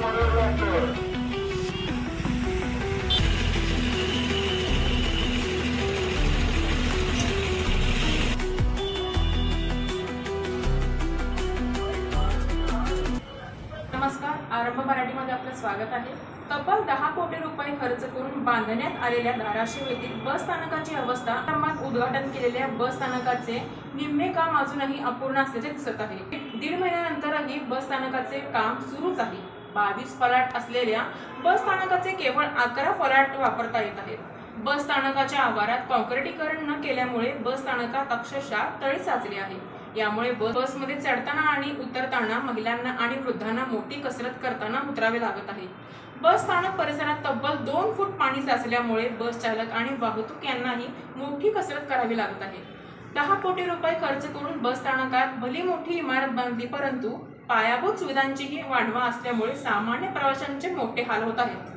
नमस्कार, आरंभ मराठीमध्ये आपलं स्वागत आहे। तब्बल 10 कोटी रुपये खर्च करून बांधण्यात आलेल्या धाराशिव येथील बस स्थानकाची अवस्था क्रमांक उद्घाटन केलेल्या बस स्थानकाचे निम्मे काम अजूनही अपूर्ण असल्याचे दिसत आहे। 1.5 महिन्यानंतरही बस स्थानकाचे काम सुरूच आहे। 22 फलाट असलेल्या बस स्थानकाचे केवळ 11 फलाट वापरता येत आहेत। बस स्थानकाच्या आवारात काँक्रिटीकरण न केल्यामुळे बस स्थानकात अक्षरशः तळी साचली आहे। यामुळे बसमध्ये चढताना आणि उतरताना महिलांना आणि वृद्धांना मोठी कसरत करताना उतरावे लागत आहे। बस स्थानक परिसरात तब्बल 2 फूट पाणी साचल्यामुळे बस चालक आणि वाहतूक यांनाही मोठी कसरत करावी लागत आहे। 10 कोटी रुपये खर्च करून बस स्थानकात भली मोठी इमारत बांधली, परंतु पायाभूत सुविधांचीही वाढवा असल्यामुळे सामान्य प्रवाशांचे मोठे हाल होत आहेत।